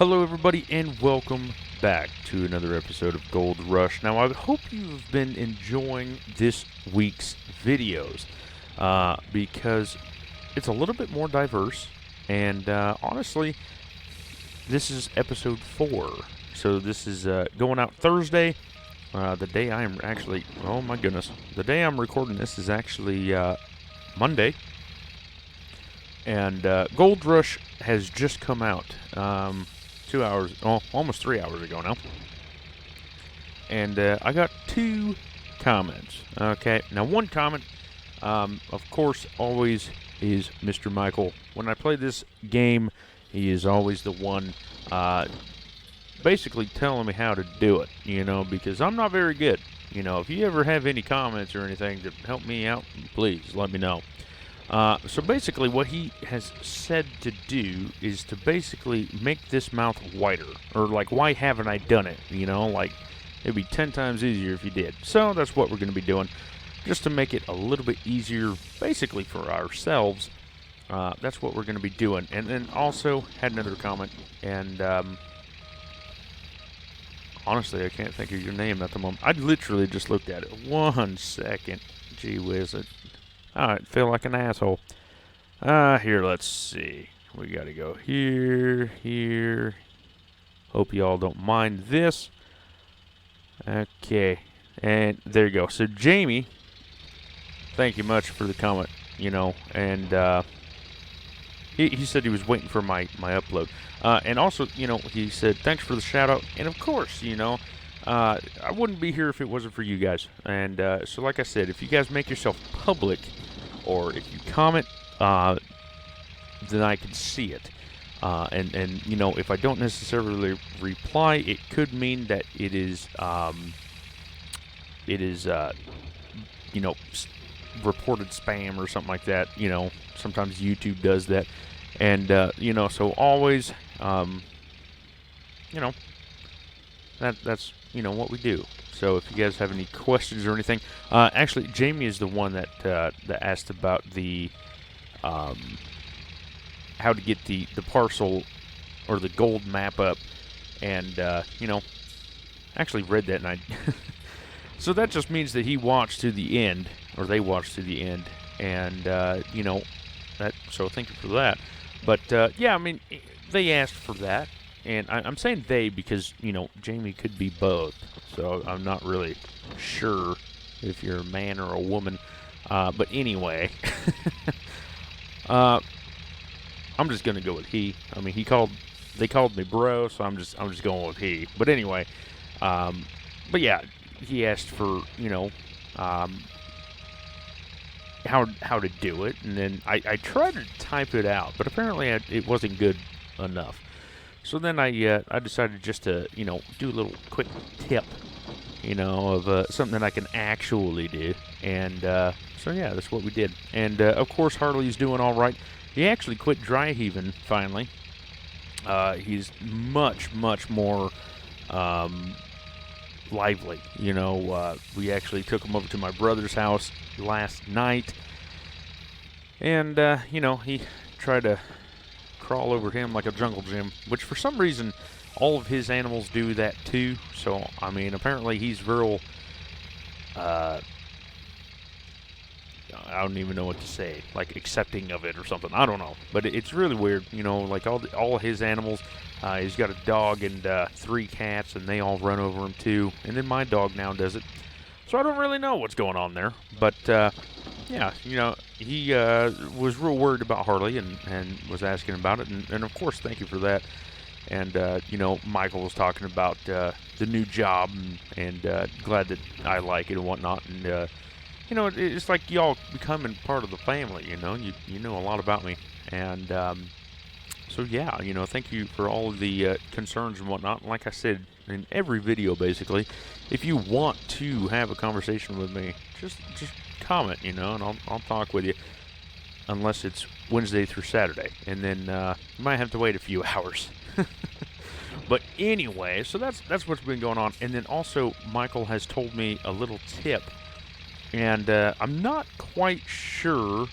Hello, everybody, and welcome back to another episode of Gold Rush. Now, I hope you've been enjoying this week's videos because it's a little bit more diverse, and honestly, this is episode 4. So this is going out Thursday. The day I am actually, oh my goodness, the day I'm recording this is actually Monday. And Gold Rush has just come out 2 hours, almost 3 hours ago now. And I got 2 comments. Okay, now one comment, of course, always is Mr. Michael. When I play this game, he is always the one basically telling me how to do it, because I'm not very good. If you ever have any comments or anything to help me out, please let me know. So basically what he has said to do is to basically make this mouth whiter. Or like, why haven't I done it? Like, it'd be 10 times easier if you did. So that's what we're going to be doing. Just to make it a little bit easier, basically for ourselves. That's what we're going to be doing. And then also had another comment. And honestly, I can't think of your name at the moment. I literally just looked at it. 1 second. Gee whiz it. I feel like an asshole. Here, let's see. We gotta go here. Hope y'all don't mind this. Okay. And there you go. So, Jamie, thank you much for the comment, and he said he was waiting for my upload. And also, he said, thanks for the shout out. And of course, I wouldn't be here if it wasn't for you guys. And so like I said, if you guys make yourself public or if you comment, then I can see it. And if I don't necessarily reply, it could mean that it is reported spam or something like that. Sometimes YouTube does that. And, so always, that's what we do. So if you guys have any questions or anything, actually Jamie is the one that asked about the how to get the parcel or the gold map up, and actually read that, and I so that just means that he watched to the end, or they watched to the end, and that. So thank you for that. But yeah, I mean, they asked for that. And I'm saying they because, Jamie could be both. So I'm not really sure if you're a man or a woman. But anyway, I'm just going to go with he. I mean, they called me bro, so I'm just going with he. But anyway, but yeah, he asked for, how to do it. And then I tried to type it out, but apparently it wasn't good enough. So then I decided just to, do a little quick tip, of something that I can actually do. And so, yeah, that's what we did. And, of course, Harley's doing all right. He actually quit dry heaving, finally. He's much, much more lively. We actually took him over to my brother's house last night. And, he tried to crawl over him like a jungle gym, which for some reason all of his animals do that too. So I mean, apparently he's real I don't even know what to say, like accepting of it or something. I don't know, but it's really weird. Like all of his animals, he's got a dog and 3 cats, and they all run over him too. And then my dog now does it. So I don't really know what's going on there, but yeah, he was real worried about Harley and was asking about it, and of course, thank you for that. And Michael was talking about the new job, and glad that I like it and whatnot. And it's like y'all becoming part of the family. You know a lot about me, and so yeah, thank you for all of the concerns and whatnot. And like I said in every video, basically, if you want to have a conversation with me, just comment, and I'll talk with you. Unless it's Wednesday through Saturday, and then you might have to wait a few hours. But anyway, so that's what's been going on. And then also, Michael has told me a little tip, and I'm not quite sure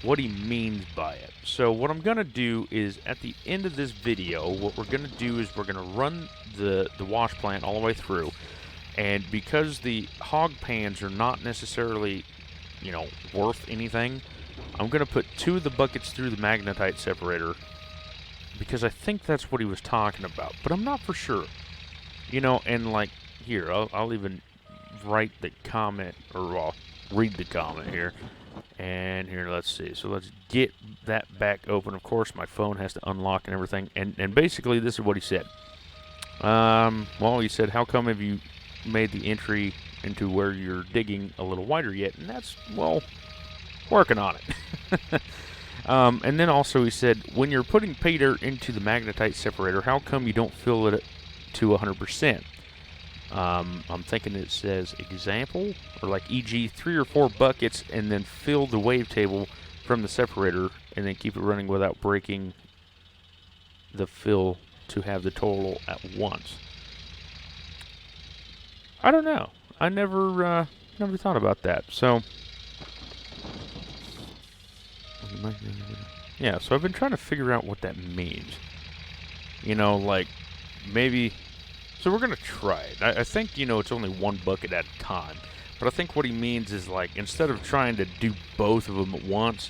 what he means by it. So what I'm going to do is, at the end of this video, what we're going to do is we're going to run the wash plant all the way through. And because the hog pans are not necessarily, you know, worth anything, I'm going to put 2 of the buckets through the magnetite separator, because I think that's what he was talking about, but I'm not for sure. You know, and like, here, I'll even write the comment, or I'll read the comment here. And here, let's see. So let's get that back open. Of course, my phone has to unlock and everything. And basically, this is what he said. Well, he said, how come have you made the entry into where you're digging a little wider yet? And that's, well, working on it. And then also he said, when you're putting pay dirt into the magnetite separator, how come you don't fill it to 100%? I'm thinking it says example, or like e.g. 3 or 4 buckets, and then fill the wavetable from the separator, and then keep it running without breaking the fill to have the total at once. I don't know. I never thought about that. So yeah, so I've been trying to figure out what that means. You know, like maybe. So we're going to try it. I think, you know, it's only 1 bucket at a time. But I think what he means is, like, instead of trying to do both of them at once,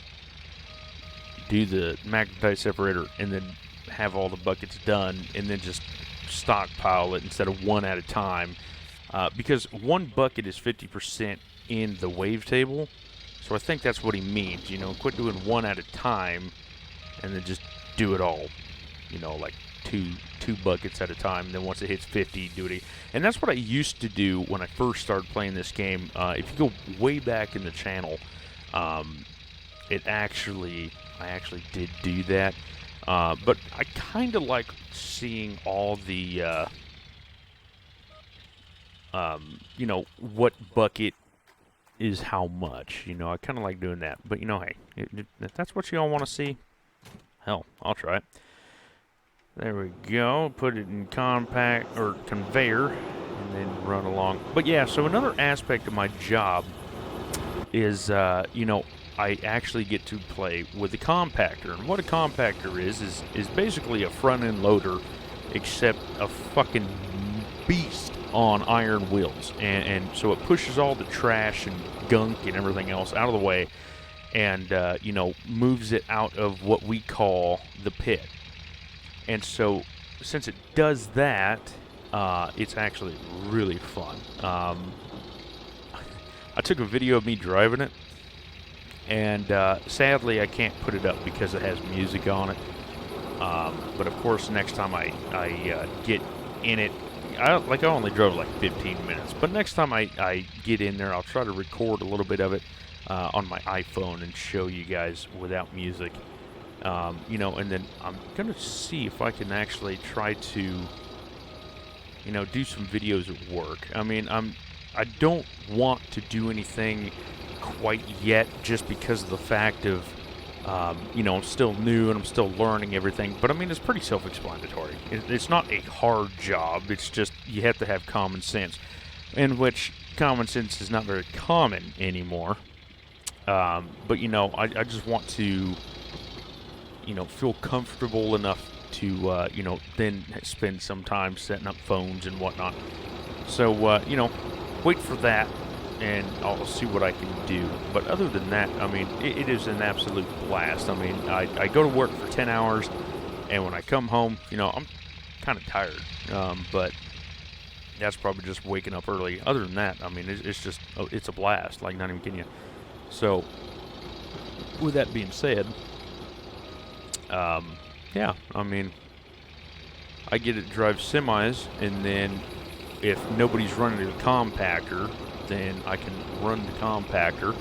do the magnetite separator and then have all the buckets done and then just stockpile it instead of 1 at a time. Because 1 bucket is 50% in the wavetable. So I think that's what he means, you know, quit doing 1 at a time and then just do it all, you know, like two buckets at a time. And then once it hits 50, do it. And that's what I used to do when I first started playing this game. If you go way back in the channel, I actually did do that. But I kind of like seeing all the, you know, what bucket is how much. You know, I kind of like doing that. But, you know, hey, if that's what you all want to see, hell, I'll try it. There we go. Put it in compact or conveyor and then run along. But yeah, so another aspect of my job is, you know, I actually get to play with the compactor. And what a compactor is basically a front end loader, except a fucking beast on iron wheels. And so it pushes all the trash and gunk and everything else out of the way and, you know, moves it out of what we call the pit. And so, since it does that, it's actually really fun. I took a video of me driving it, and sadly I can't put it up because it has music on it. But of course, next time I get in it, I only drove like 15 minutes. But next time I get in there, I'll try to record a little bit of it on my iPhone and show you guys without music. You know, and then I'm going to see if I can actually try to, you know, do some videos at work. I mean, I don't want to do anything quite yet just because of the fact of, you know, I'm still new and I'm still learning everything. But, I mean, it's pretty self-explanatory. It's not a hard job. It's just you have to have common sense, in which common sense is not very common anymore. But, you know, I just want to, you know, feel comfortable enough to, you know, then spend some time setting up phones and whatnot. So, you know, wait for that, and I'll see what I can do. But other than that, I mean, it is an absolute blast. I mean, I go to work for 10 hours, and when I come home, you know, I'm kind of tired. But that's probably just waking up early. Other than that, I mean, it's just, it's a blast, like, not even kidding you. So, with that being said, yeah, I mean, I get to drive semis, and then if nobody's running the compactor, then I can run the compactor.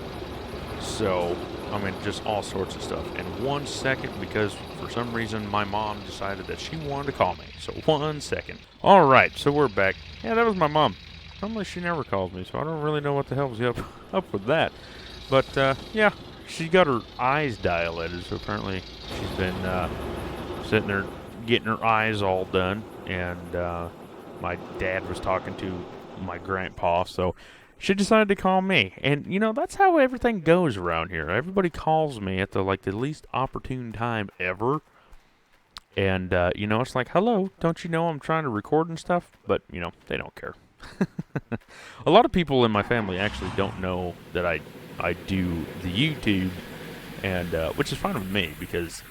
So, I mean, just all sorts of stuff. And 1 second, because for some reason my mom decided that she wanted to call me. So 1 second. All right, so we're back. Yeah, that was my mom. Normally she never calls me, so I don't really know what the hell was up with that. But, yeah, she got her eyes dilated, so apparently she's been sitting there getting her eyes all done. And my dad was talking to my grandpa, so she decided to call me. And, you know, that's how everything goes around here. Everybody calls me at the least opportune time ever. And, you know, it's like, hello, don't you know I'm trying to record and stuff? But, you know, they don't care. A lot of people in my family actually don't know that I do the YouTube, and which is fine with me because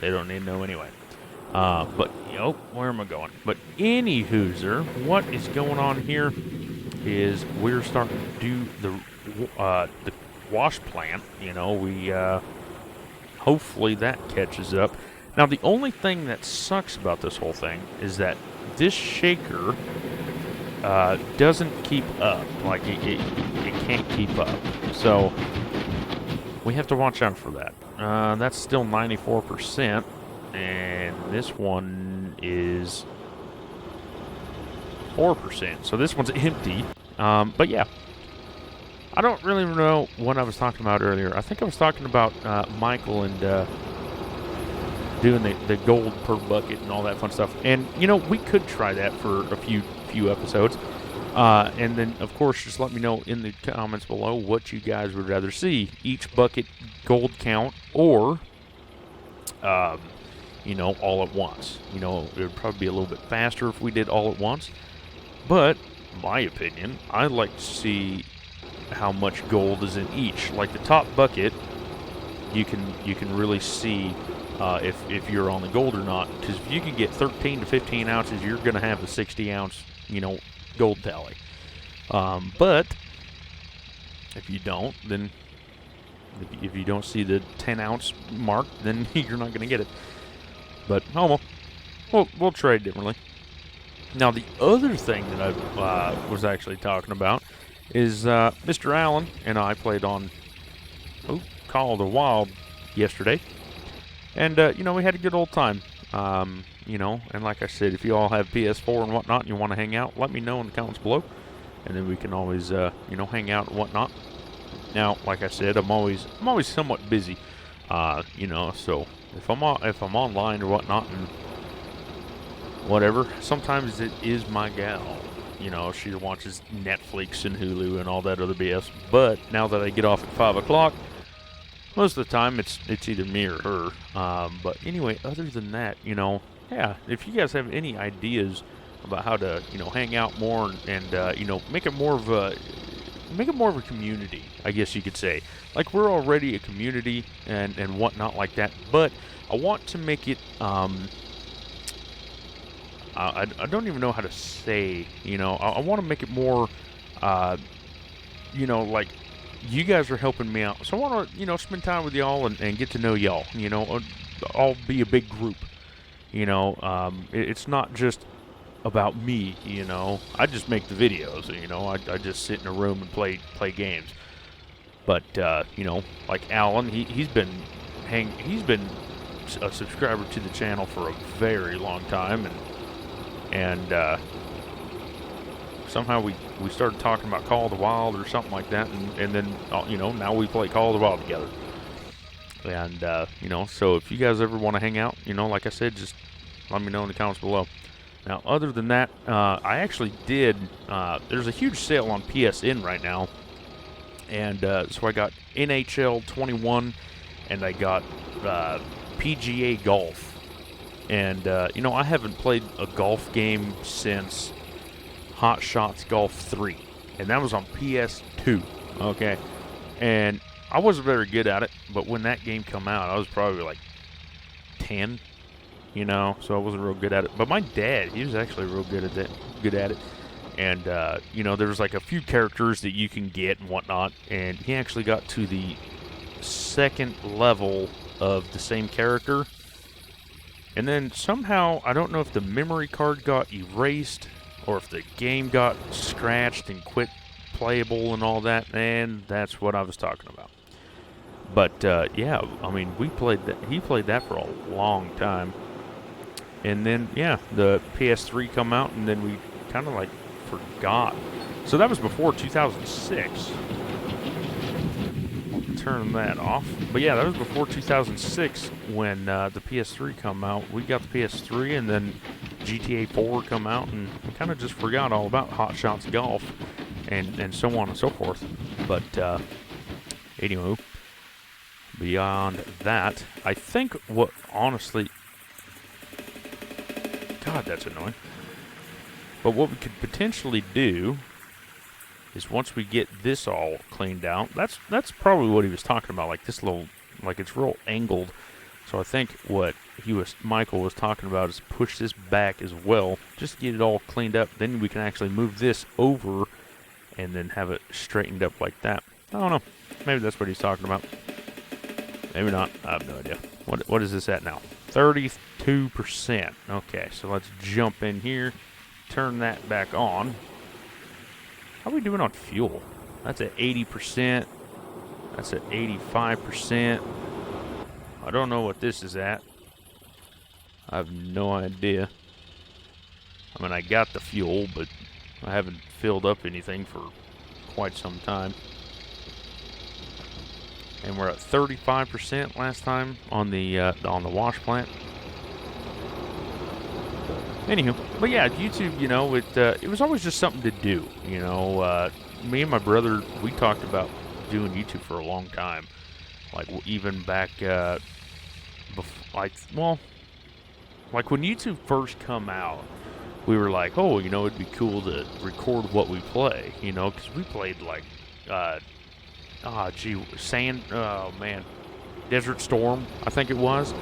they don't need to know anyway. But, you know, where am I going? But any hooser, what is going on here is we're starting to do the wash plant. You know, we hopefully that catches up. Now, the only thing that sucks about this whole thing is that this shaker doesn't keep up. Like, it can't keep up. So, we have to watch out for that. That's still 94%, and this one is 4%. So, this one's empty. But, yeah. I don't really know what I was talking about earlier. I think I was talking about Michael and doing the gold per bucket and all that fun stuff. And, you know, we could try that for a few episodes. And then, of course, just let me know in the comments below what you guys would rather see. Each bucket gold count or, you know, all at once. You know, it would probably be a little bit faster if we did all at once. But, my opinion, I'd like to see how much gold is in each. Like the top bucket, you can really see if you're on the gold or not, because if you can get 13 to 15 ounces, you're going to have a 60 ounce, you know, gold tally. But if you don't, then if you don't see the 10 ounce mark, then you're not going to get it. But oh well, we'll trade differently. Now the other thing that I was actually talking about is Mr. Allen and I played on Call of the Wild yesterday. And, you know, we had a good old time. You know, and like I said, if you all have PS4 and whatnot and you want to hang out, let me know in the comments below. And then we can always, you know, hang out and whatnot. Now, like I said, I'm always somewhat busy. You know, so if I'm online or whatnot and whatever, sometimes it is my gal. You know, she watches Netflix and Hulu and all that other BS. But now that I get off at 5 o'clock, most of the time it's either me or her. But anyway, other than that, you know, yeah, if you guys have any ideas about how to, you know, hang out more and you know, make it more of a community, I guess you could say. Like, we're already a community and whatnot like that, but I want to make it, I don't even know how to say, you know, I want to make it more, you know, like, you guys are helping me out. So I want to, you know, spend time with y'all and get to know y'all, you know, I'll be a big group, you know, it's not just about me, you know, I just make the videos, you know, I just sit in a room and play games. But, you know, like Alan, he's been a subscriber to the channel for a very long time, and somehow we started talking about Call of the Wild or something like that, and then, you know, now we play Call of the Wild together. And, you know, so if you guys ever want to hang out, you know, like I said, just let me know in the comments below. Now, other than that, I actually did, there's a huge sale on PSN right now, and so I got NHL 21, and I got PGA Golf. And, you know, I haven't played a golf game since Hot Shots Golf 3, and that was on PS2, okay? And I wasn't very good at it, but when that game come out, I was probably like 10, you know, so I wasn't real good at it. But my dad, he was actually real good at it. And, you know, there was like a few characters that you can get and whatnot, and he actually got to the second level of the same character. And then somehow, I don't know if the memory card got erased or if the game got scratched and quit playable and all that, and that's what I was talking about. But, yeah, I mean, he played that for a long time. And then, yeah, the PS3 come out, and then we kind of, like, forgot. So that was before 2006. Turn that off. But, yeah, that was before 2006 when the PS3 come out. We got the PS3, and then GTA 4 come out, and we kind of just forgot all about Hot Shots Golf. and so on and so forth. But anyway, beyond that, I think what honestly, God, that's annoying. But what we could potentially do is once we get this all cleaned out, that's probably what he was talking about, like this little, like it's real angled. So I think what Michael was talking about is push this back as well, just to get it all cleaned up. Then we can actually move this over and then have it straightened up like that. I don't know. Maybe that's what he's talking about. Maybe not. I have no idea. What is this at now? 32%. Okay, so let's jump in here, turn that back on. How are we doing on fuel? That's at 80%. That's at 85%. I don't know what this is at. I have no idea. I mean, I got the fuel, but I haven't filled up anything for quite some time. And we're at 35% last time on the wash plant. Anywho, but yeah, YouTube, you know, it was always just something to do. You know, me and my brother, we talked about doing YouTube for a long time. Like even back, like when YouTube first come out, we were like, oh, you know, it'd be cool to record what we play, you know, because we played like, Desert Storm, I think it was,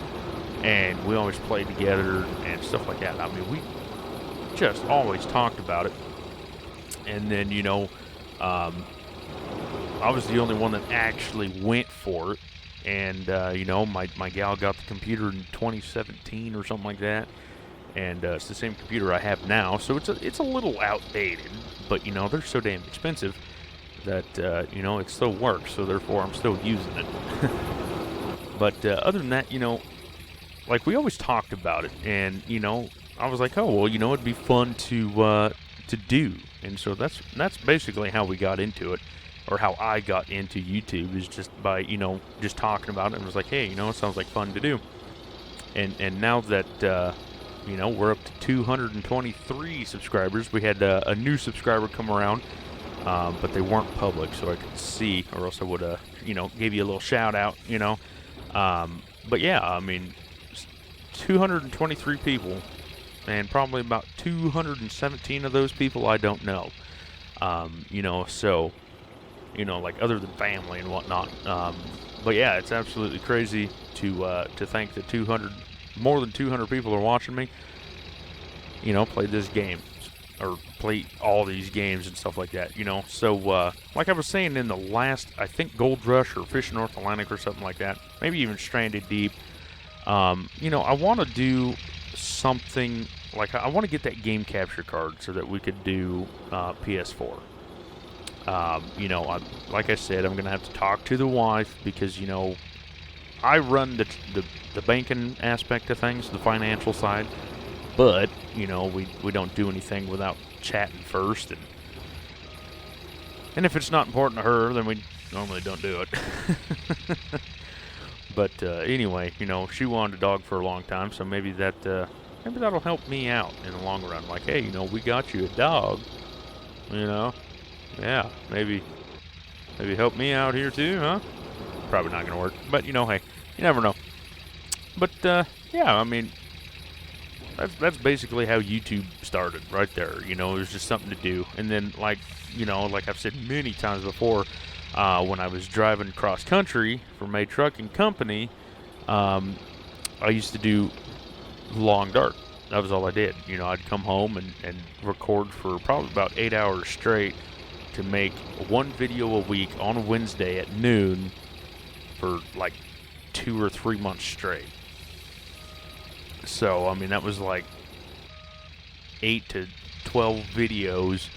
and we always played together and stuff like that. I mean, we just always talked about it, and then, you know, I was the only one that actually went for it. And, you know, my gal got the computer in 2017 or something like that. And it's the same computer I have now. So it's a little outdated. But, you know, they're so damn expensive that, you know, it still works. So, therefore, I'm still using it. But other than that, you know, like we always talked about it. And, you know, I was like, oh, well, you know, it'd be fun to do. And so that's basically how we got into it. Or how I got into YouTube is just by, you know, just talking about it and was like, hey, you know, it sounds like fun to do. And now that, you know, we're up to 223 subscribers. We had a new subscriber come around, but they weren't public, so I could see, or else I would, you know, gave you a little shout out, you know. But yeah, I mean, 223 people, and probably about 217 of those people I don't know. You know, so... you know, like other than family and whatnot. But yeah, it's absolutely crazy to think that more than 200 people are watching me, you know, play this game or play all these games and stuff like that, you know. So, like I was saying in the last, I think Gold Rush or Fish North Atlantic or something like that, maybe even Stranded Deep, you know, I want to do something, like I want to get that game capture card so that we could do PS4. You know, like I said, I'm going to have to talk to the wife because, you know, I run the banking aspect of things, the financial side, but, you know, we don't do anything without chatting first. And if it's not important to her, then we normally don't do it. But anyway, you know, she wanted a dog for a long time, so maybe that'll help me out in the long run. Like, hey, you know, we got you a dog, you know. Yeah, maybe help me out here too, huh? Probably not gonna work, but you know, hey, you never know. But yeah, I mean, that's basically how YouTube started, right there. You know, it was just something to do, and then like, you know, like I've said many times before, when I was driving cross country for May Trucking Company, I used to do long dart. That was all I did. You know, I'd come home and record for probably about 8 hours straight, to make one video a week on a Wednesday at noon for like 2 or 3 months straight. So, I mean, that was like 8 to 12 videos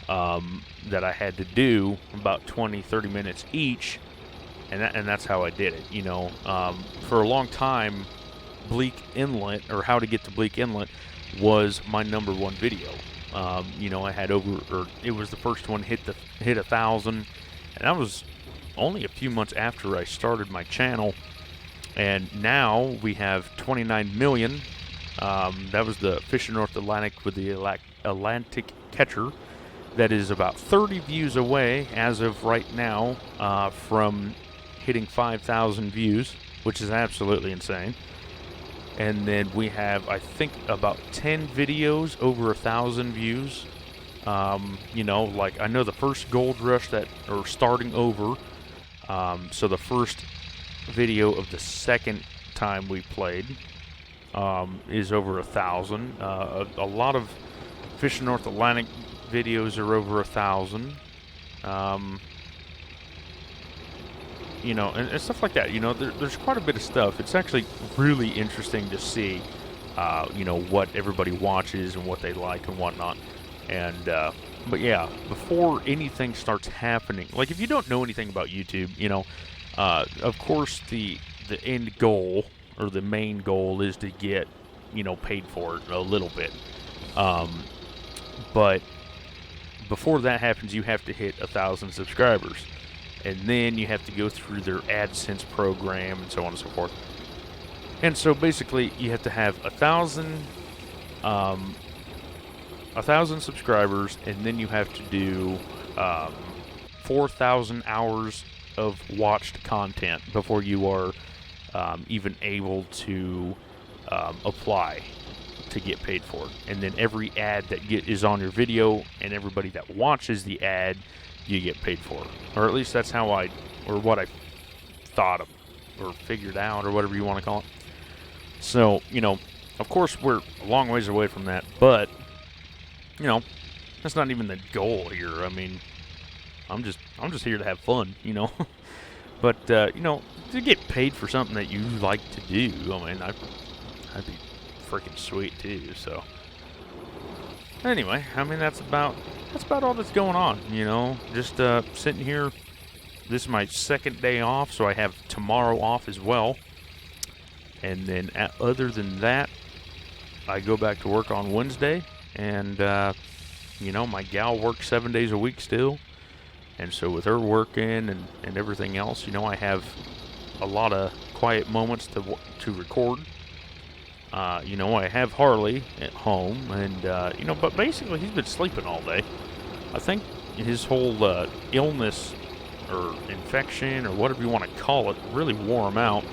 that I had to do, about 20, 30 minutes each, and that's how I did it. You know, for a long time, Bleak Inlet, or how to get to Bleak Inlet, was my number one video. You know, I had it was the first one hit 1,000, and that was only a few months after I started my channel. And now we have 29 million. That was the Fish in North Atlantic with the Atlantic Catcher. that is about 30 views away as of right now from hitting 5,000 views, which is absolutely insane. And then we have, I think, about 10 videos over 1,000 views. You know, like I know the first Gold Rush that are starting over. So the first video of the second time we played is over 1,000. A lot of Fishing North Atlantic videos are over 1,000. You know, and stuff like that. You know, there's quite a bit of stuff. It's actually really interesting to see, you know, what everybody watches and what they like and whatnot. And, but yeah, before anything starts happening, like if you don't know anything about YouTube, you know, of course the end goal or the main goal is to get, you know, paid for it a little bit. But before that happens, you have to hit 1,000 subscribers. And then you have to go through their AdSense program and so on and so forth. And so basically, you have to have 1,000 subscribers, and then you have to do 4,000 hours of watched content before you are even able to apply to get paid for it. And then every ad that is on your video and everybody that watches the ad, you get paid for it. Or at least that's how what I thought of, or figured out, or whatever you want to call it. So, you know, of course we're a long ways away from that, but, you know, that's not even the goal here. I mean, I'm just here to have fun, you know. But, you know, to get paid for something that you like to do, I mean, that'd be freaking sweet too, so. Anyway, I mean, that's about all that's going on, you know. Just sitting here. This is my second day off, so I have tomorrow off as well. And then other than that, I go back to work on Wednesday. And, you know, my gal works 7 days a week still. And so with her working and everything else, you know, I have a lot of quiet moments to record. You know, I have Harley at home, and, you know, but basically he's been sleeping all day. I think his whole illness or infection or whatever you want to call it really wore him out,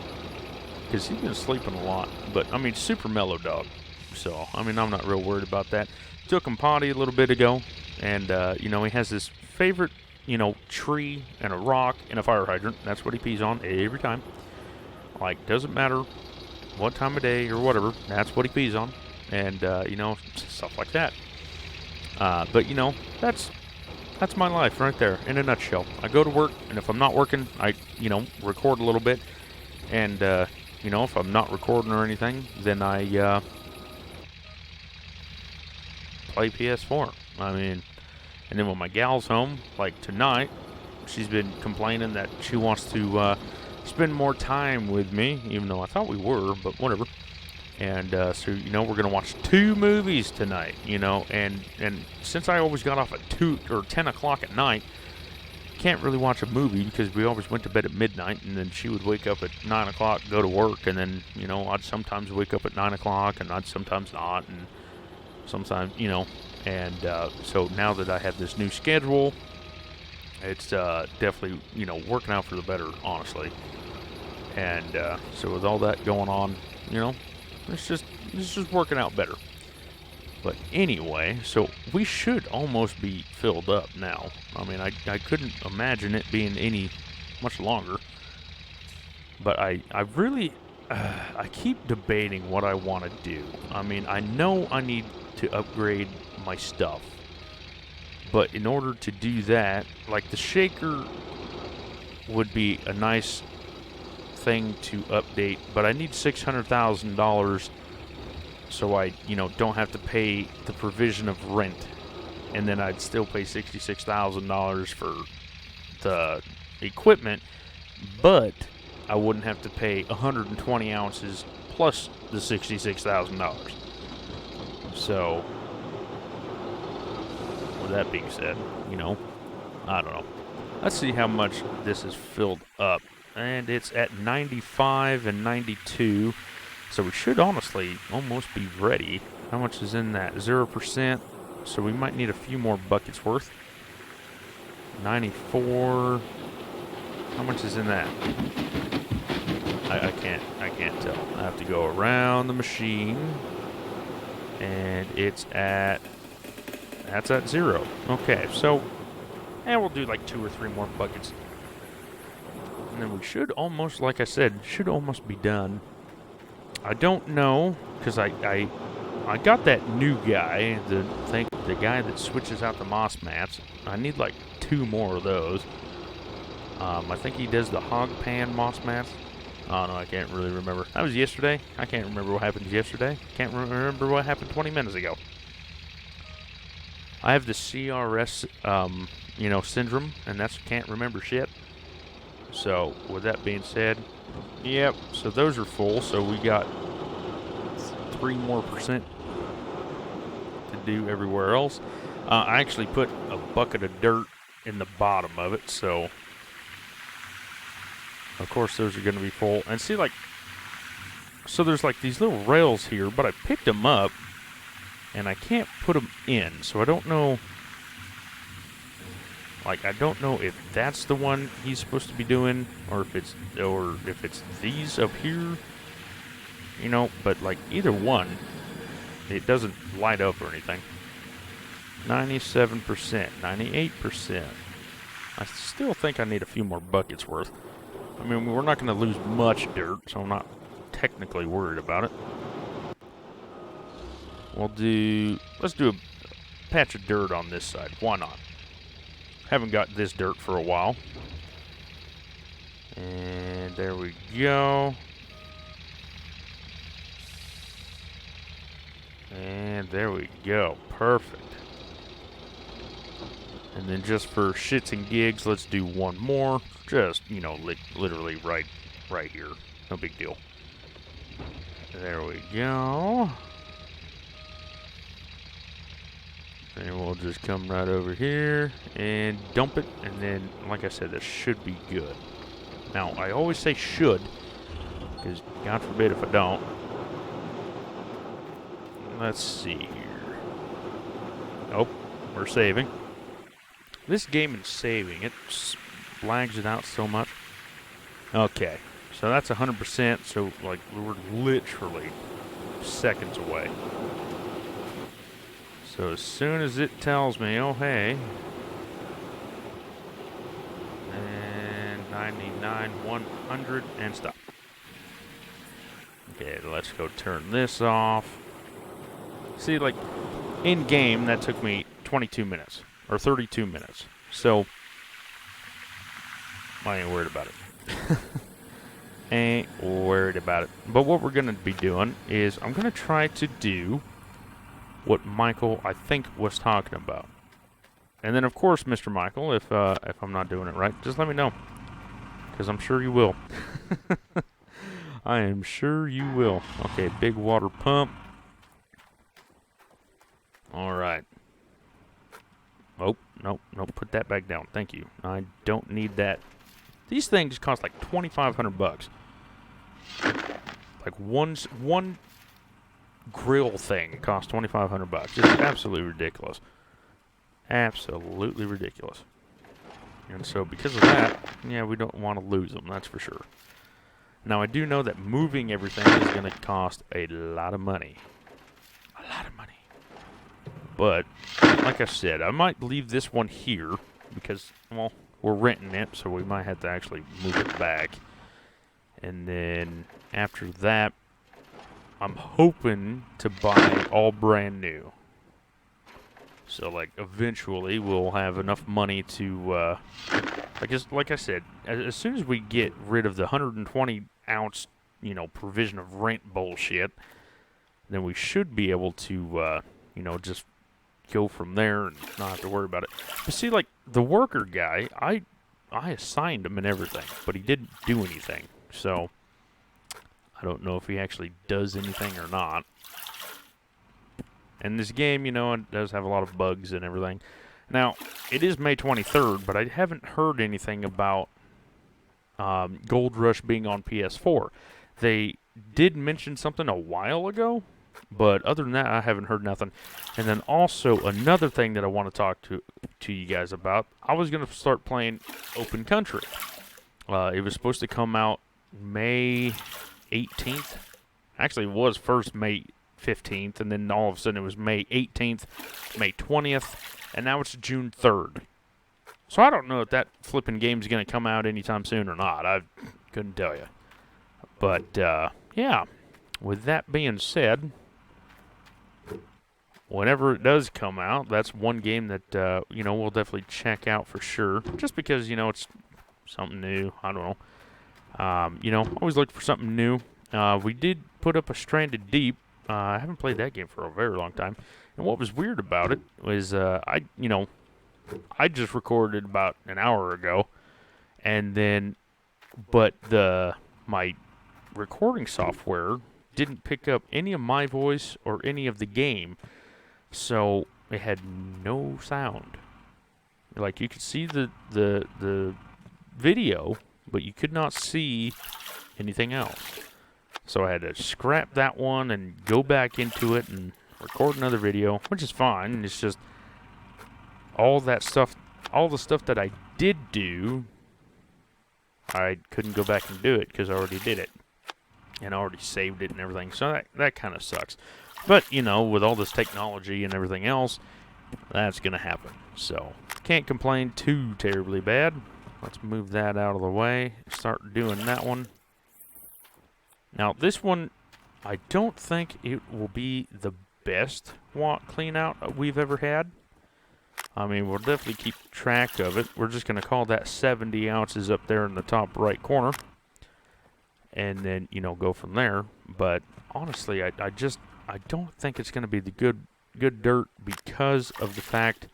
because he's been sleeping a lot. But, I mean, super mellow dog. So, I mean, I'm not real worried about that. Took him potty a little bit ago, and, you know, he has this favorite, you know, tree and a rock and a fire hydrant. That's what he pees on every time. Like, doesn't matter what time of day or whatever, that's what he pees on. And, you know, stuff like that. But, you know, that's my life right there in a nutshell. I go to work, and if I'm not working, I, you know, record a little bit. And, you know, if I'm not recording or anything, then I play PS4. I mean, and then when my gal's home, like tonight, she's been complaining that she wants to spend more time with me, even though I thought we were, but whatever. And so, you know, we're going to watch 2 movies tonight, you know, and since I always got off at 2 or 10 o'clock at night, can't really watch a movie because we always went to bed at midnight, and then she would wake up at 9 o'clock, go to work, and then, you know, I'd sometimes wake up at 9 o'clock, and I'd sometimes not, and sometimes, you know, and so now that I have this new schedule, it's definitely, you know, working out for the better, honestly. And so with all that going on, you know, it's just working out better. But anyway, so we should almost be filled up now. I mean, I couldn't imagine it being any much longer. But I really, I keep debating what I want to do. I mean, I know I need to upgrade my stuff. But in order to do that, like the shaker would be a nice thing to update, but I need $600,000 so I, you know, don't have to pay the provision of rent, and then I'd still pay $66,000 for the equipment, but I wouldn't have to pay 120 ounces plus the $66,000. So, with that being said, you know, I don't know. Let's see how much this is filled up. And it's at 95 and 92. So we should honestly almost be ready. How much is in that? 0%. so we might need a few more buckets worth. 94. How much is in that? I can't tell. I have to go around the machine, and that's at 0. Okay, so, and we'll do like 2 or 3 more buckets. And then we should almost, like I said, should almost be done. I don't know, because I got that new guy, the guy that switches out the moss mats. I need like 2 more of those. I think he does the hog pan moss mats. Oh no, I can't really remember. That was yesterday. I can't remember what happened yesterday. Can't remember what happened 20 minutes ago. I have the CRS, syndrome, and can't remember shit. So, with that being said, yep, so those are full, so we got 3% more to do everywhere else. I actually put a bucket of dirt in the bottom of it, so of course those are going to be full. And see, like, so there's like these little rails here, but I picked them up and I can't put them in, so I don't know. Like, I don't know if that's the one he's supposed to be doing, or if it's these up here, But like either one, it doesn't light up or anything. 97%, 98%. I still think I need a few more buckets worth. I mean, we're not going to lose much dirt, so I'm not technically worried about it. Let's do a patch of dirt on this side. Why not? Haven't got this dirt for a while. And there we go. And there we go. Perfect. And then just for shits and gigs, let's do one more. Just, literally right here. No big deal. There we go. And we'll just come right over here and dump it. And then, like I said, this should be good. Now, I always say should, because God forbid if I don't. Let's see here. Oh, we're saving. This game is saving. It lags it out so much. Okay, so that's 100%, so like we're literally seconds away. So as soon as it tells me, oh hey, and 99, 100, and stop. Okay, let's go turn this off. See, like, in game, that took me 22 minutes, or 32 minutes. So, I ain't worried about it. Ain't worried about it. But what we're going to be doing is, I'm going to try to do what Michael, I think, was talking about. And then, of course, Mr. Michael, if I'm not doing it right, just let me know. Because I'm sure you will. I am sure you will. Okay, big water pump. Alright. Oh, nope, put that back down. Thank you. I don't need that. These things cost like $2,500. Like one grill thing costs $2,500. It's absolutely ridiculous. Absolutely ridiculous. And so because of that, yeah, we don't want to lose them, that's for sure. Now, I do know that moving everything is going to cost a lot of money. A lot of money. But, like I said, I might leave this one here because, well, we're renting it, so we might have to actually move it back. And then, after that, I'm hoping to buy all brand new. So, like, eventually we'll have enough money to, like I said, as soon as we get rid of the 120-ounce, provision of rent bullshit, then we should be able to, just go from there and not have to worry about it. But see, like, the worker guy, I assigned him and everything, but he didn't do anything. So, I don't know if he actually does anything or not. And this game, it does have a lot of bugs and everything. Now, it is May 23rd, but I haven't heard anything about Gold Rush being on PS4. They did mention something a while ago, But other than that, I haven't heard nothing. And then also another thing that I want to talk to you guys about, I was going to start playing Open Country. It was supposed to come out May 18th. Actually, it was first May 15th, and then all of a sudden it was May 18th, May 20th, and now it's June 3rd. So I don't know if that flipping game's going to come out anytime soon or not. I couldn't tell you. But, yeah, with that being said, whenever it does come out, that's one game that, we'll definitely check out for sure. Just because, it's something new. I don't know. Always look for something new. We did put up a Stranded Deep. I haven't played that game for a very long time. And what was weird about it was, I just recorded about an hour ago, but my recording software didn't pick up any of my voice or any of the game, so it had no sound. Like, you could see the video, but you could not see anything else. So I had to scrap that one and go back into it and record another video, which is fine. It's just all the stuff that I did do, I couldn't go back and do it because I already did it. And I already saved it and everything, so that kind of sucks. But, with all this technology and everything else, that's going to happen. So, can't complain too terribly bad. Let's move that out of the way. Start doing that one. Now, this one, I don't think it will be the best WOT clean out we've ever had. I mean, we'll definitely keep track of it. We're just going to call that 70 ounces up there in the top right corner. And then, go from there. But honestly, I don't think it's going to be the good dirt because of the fact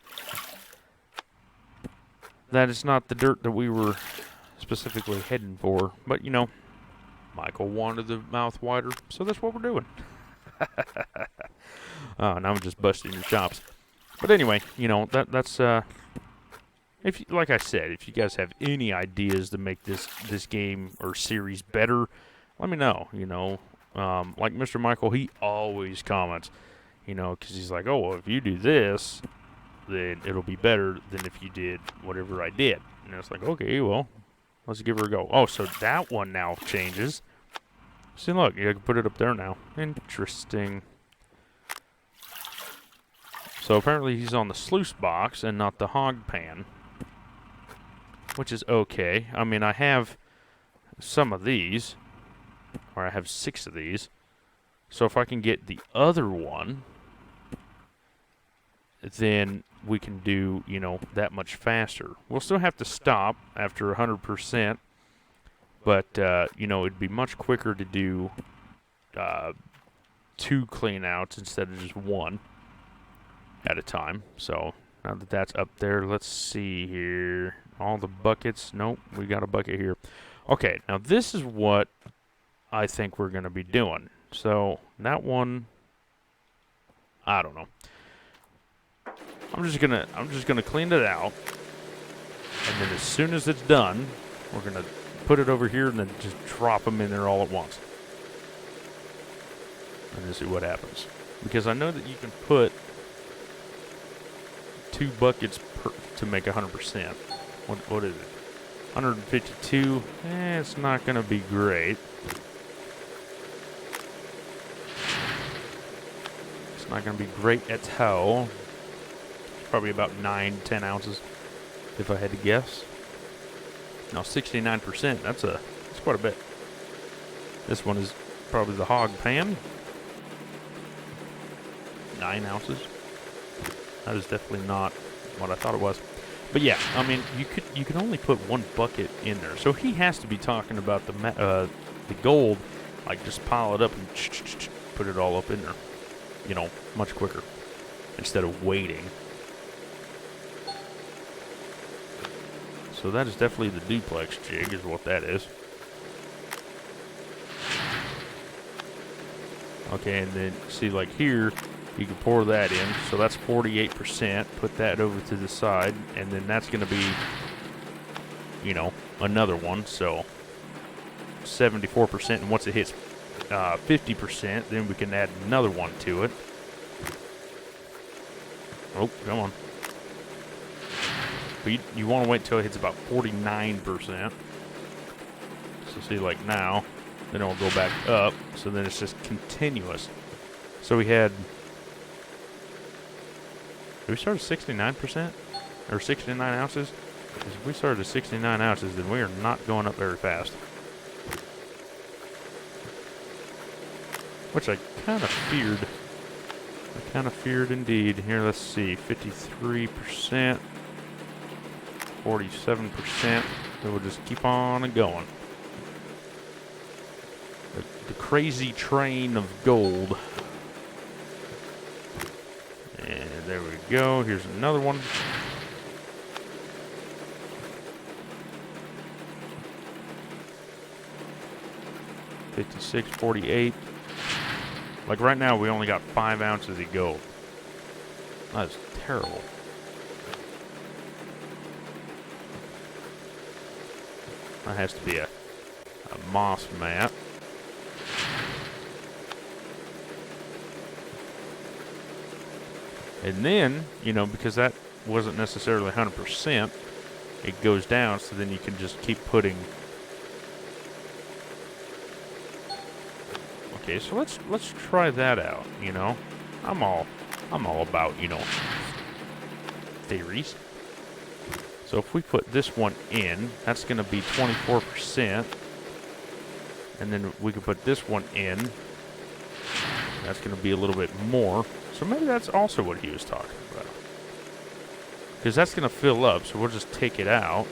that it's not the dirt that we were specifically heading for. But, Michael wanted the mouth wider, so that's what we're doing. Now I'm just busting your chops. But anyway, that's like I said, if you guys have any ideas to make this game or series better, let me know. Like Mr. Michael, he always comments, because he's like, oh, well, if you do this, then it'll be better than if you did whatever I did. And it's like, okay, well, let's give her a go. Oh, so that one now changes. See, look, you can put it up there now. Interesting. So apparently he's on the sluice box and not the hog pan, which is okay. I mean, I have some of these, or I have 6 of these. So if I can get the other one, then we can do, that much faster. We'll still have to stop after 100%, but, it'd be much quicker to do 2 clean outs instead of just 1 at a time. So now that that's up there, let's see here. All the buckets. Nope, we got a bucket here. Okay, now this is what I think we're going to be doing. So that one, I don't know. I'm just gonna clean it out, and then as soon as it's done, we're gonna put it over here and then just drop them in there all at once, and just see what happens. Because I know that you can put 2 buckets to make 100%. What is it? 152. It's not gonna be great. It's not gonna be great at all. Probably about 9-10 ounces, if I had to guess. Now 69%. That's quite a bit. This one is probably the hog pan. 9 ounces. That is definitely not what I thought it was. But yeah, I mean, you can only put 1 bucket in there, so he has to be talking about the gold, like just pile it up and put it all up in there. Much quicker instead of waiting. So that is definitely the duplex jig, is what that is. Okay, and then see, like here, you can pour that in. So that's 48%. Put that over to the side, and then that's going to be, another one. So 74%. And once it hits 50%, then we can add another one to it. Oh, come on. But you want to wait till it hits about 49%. So see, like now, then it'll go back up. So then it's just continuous. So we had, did we start at 69%? Or 69 ounces? Because if we started at 69 ounces, then we are not going up very fast. Which I kind of feared. I kind of feared indeed. Here, let's see. 53%. 47%. So we'll just keep on going. The crazy train of gold. And there we go. Here's another one. $56, $48. Like right now, we only got 5 ounces of gold. That's terrible. That has to be a moss mat. And then, you know, because that wasn't necessarily 100%, it goes down, so then you can just keep putting. Okay, so let's try that out, you know. I'm all about, you know, theories. So if we put this one in, that's going to be 24%. And then we can put this one in. That's going to be a little bit more. So maybe that's also what he was talking about. Because that's going to fill up, so we'll just take it out.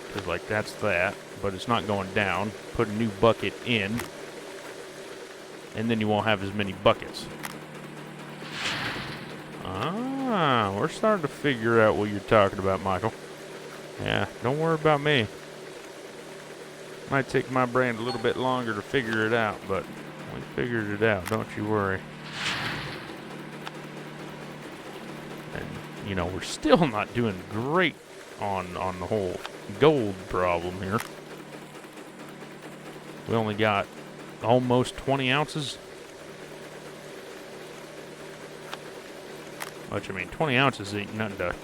Because, like, that's that. But it's not going down. Put a new bucket in. And then you won't have as many buckets. Ah, we're starting to figure out what you're talking about, Michael. Yeah, don't worry about me. Might take my brain a little bit longer to figure it out, but we figured it out, don't you worry. And, you know, we're still not doing great on the whole gold problem here. We only got almost 20 ounces. Which, I mean, 20 ounces ain't nothing to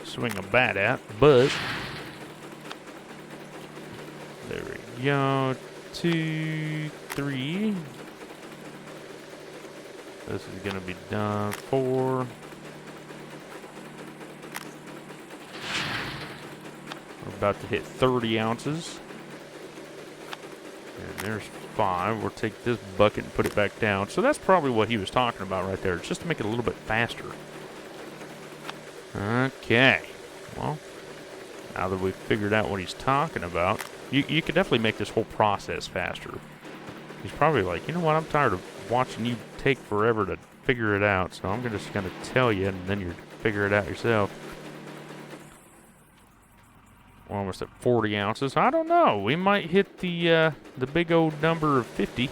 swing a bat at, but there we go. 2, 3. This is going to be done. 4. We're about to hit 30 ounces. And there's 5. We'll take this bucket and put it back down. So that's probably what he was talking about right there. It's just to make it a little bit faster. Okay. Well, now that we've figured out what he's talking about, you could definitely make this whole process faster. He's probably like, you know what, I'm tired of watching you take forever to figure it out, so I'm just going to tell you, and then you figure it out yourself. We're almost at 40 ounces. I don't know. We might hit the big old number of 50.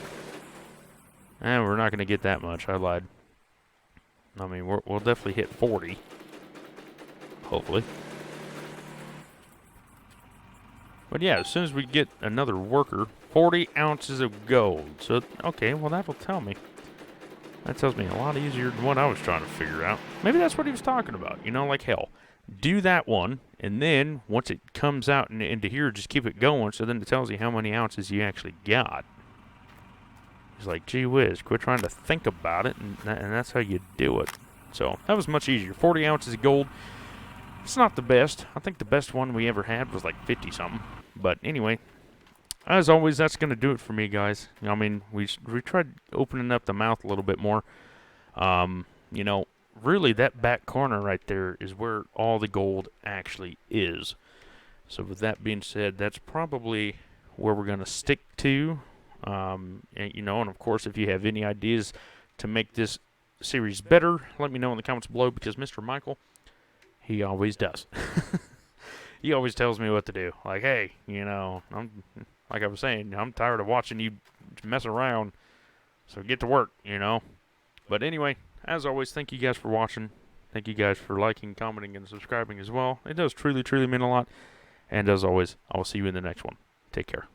And we're not going to get that much. I lied. I mean, we'll definitely hit 40. Hopefully. But yeah, as soon as we get another worker, 40 ounces of gold. So, okay, well, that'll tell me. That tells me a lot easier than what I was trying to figure out. Maybe that's what he was talking about. You know, like, hell, do that one, and then once it comes out into here, just keep it going, so then it tells you how many ounces you actually got. He's like, gee whiz, quit trying to think about it, and that's how you do it. So, that was much easier. 40 ounces of gold. It's not the best. I think the best one we ever had was like 50-something. But anyway, as always, that's going to do it for me, guys. I mean, we tried opening up the mouth a little bit more. You know, really that back corner right there is where all the gold actually is. So with that being said, that's probably where we're going to stick to. And, you know, and of course, if you have any ideas to make this series better, let me know in the comments below, because Mr. Michael, he always does. He always tells me what to do. Like, hey, you know, like I was saying, I'm tired of watching you mess around, so get to work, you know. But anyway, as always, thank you guys for watching. Thank you guys for liking, commenting, and subscribing as well. It does truly, truly mean a lot. And as always, I will see you in the next one. Take care.